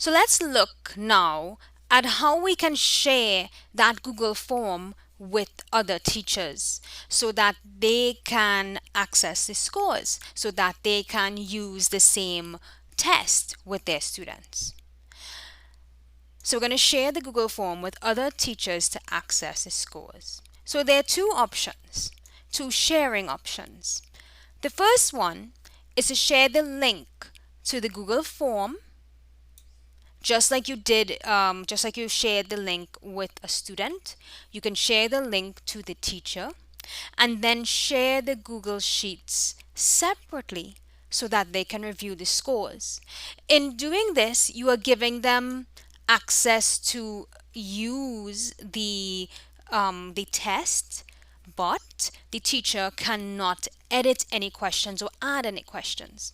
So let's look now at how we can share that Google form with other teachers so that they can access the scores, so that they can use the same test with their students. So we're going to share the Google form with other teachers to access the scores. So there are two options, two sharing options. The first one is to share the link to the Google form just like you did, just like you shared the link with a student. You can share the link to the teacher and then share the Google Sheets separately so that they can review the scores. In doing this, you are giving them access to use the test, but the teacher cannot edit any questions or add any questions.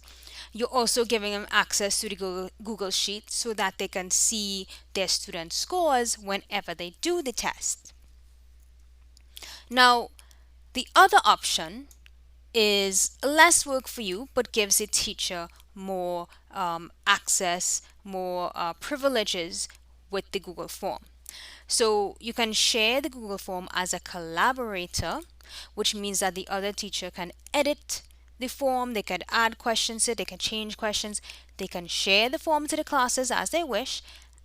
You're also giving them access to the Google Sheet so that they can see their student scores whenever they do the test. Now, the other option is less work for you but gives the teacher more access, more privileges with the Google form. So you can share the Google form as a collaborator, which means that the other teacher can edit the form, they can add questions to it, they can change questions, they can share the form to the classes as they wish,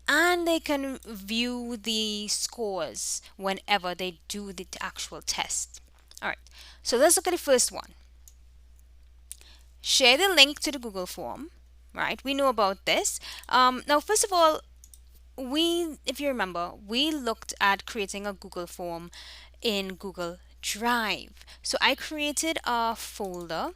and they can view the scores whenever they do the actual test. All right, so let's look at the first one. Share the link to the Google form, right? We know about this. Now, first of all, if you remember, we looked at creating a Google form in Google Drive. So I created a folder,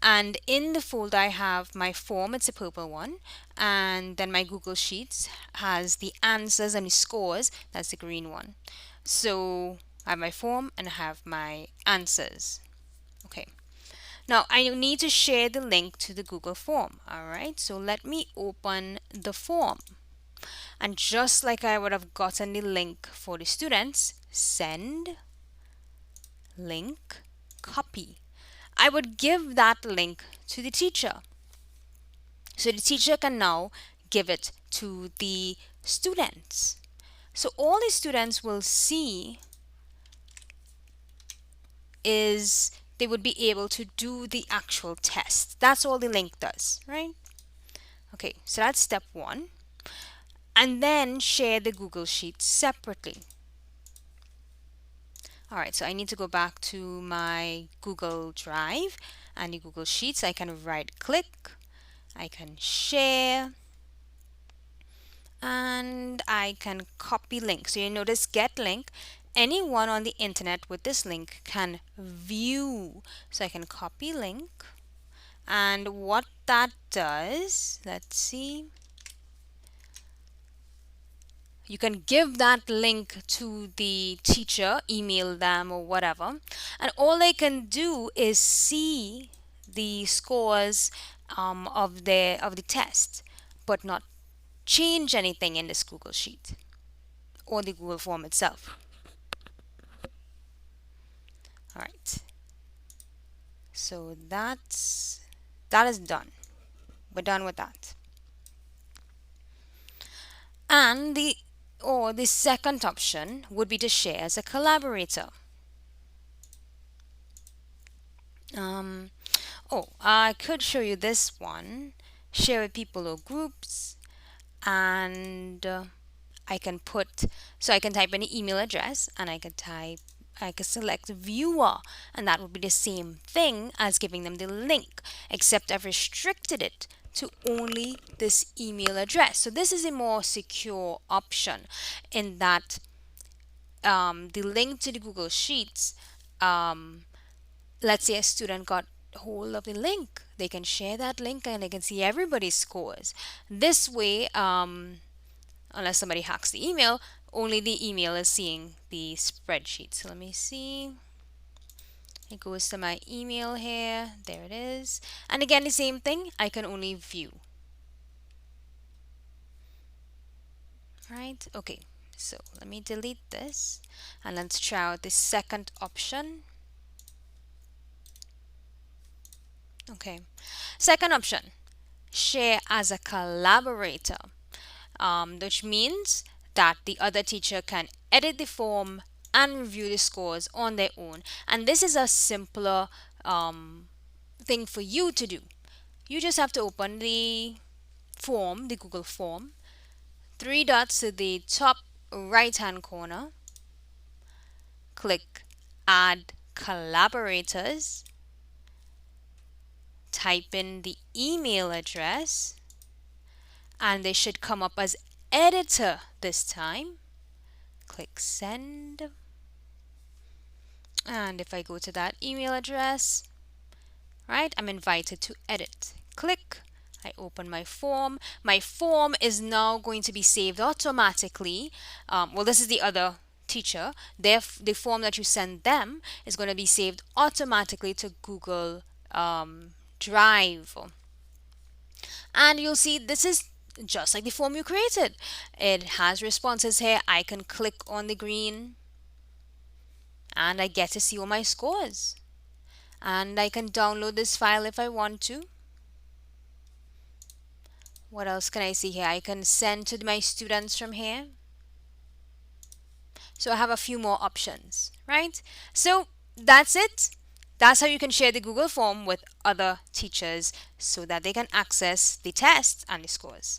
and in the folder I have my form, it's a purple one, and then my Google Sheets has the answers and the scores, that's the green one. So I have my form and I have my answers. Okay. Now I need to share the link to the Google form. All right, so let me open the form. And just like I would have gotten the link for the students, send, link, copy. I would give that link to the teacher. So the teacher can now give it to the students. So all the students will see is they would be able to do the actual test. That's all the link does, right? Okay, so that's step one. And then share the Google Sheets separately. All right, so I need to go back to my Google Drive and the Google Sheets. I can right click, I can share, and I can copy link. So you notice get link. Anyone on the internet with this link can view. So I can copy link. And what that does, let's see. You can give that link to the teacher, email them or whatever, and all they can do is see the scores of the test, but not change anything in this Google Sheet or the Google form itself. All right. So that is done. We're done with that. And the second option would be to share as a collaborator. I could show you this one. Share with people or groups, and I can type any email address, and I can select viewer, and that would be the same thing as giving them the link, except I've restricted it to only this email address. So this is a more secure option in that the link to the Google Sheets, let's say a student got hold of the link, they can share that link and they can see everybody's scores. This way, unless somebody hacks the email, only the email is seeing the spreadsheet. So let me see. It goes to my email here. There it is. And again, the same thing. I can only view. Right? Okay. So let me delete this and let's try out the second option. Okay. Second option, share as a collaborator. which means that the other teacher can edit the form and review the scores on their own. And this is a simpler thing for you to do. You just have to open the form, the Google form, three dots to the top right hand corner, click Add Collaborators, type in the email address, and they should come up as editor this time. Click Send. And if I go to that email address, right, I'm invited to edit. Click. I open my form. My form is now going to be saved automatically. Well, this is the other teacher. The form that you send them is going to be saved automatically to Google Drive. And you'll see this is just like the form you created. It has responses here. I can click on the green and I get to see all my scores. And I can download this file if I want to. What else can I see here? I can send to my students from here. So I have a few more options, right? So that's it. That's how you can share the Google form with other teachers so that they can access the tests and the scores.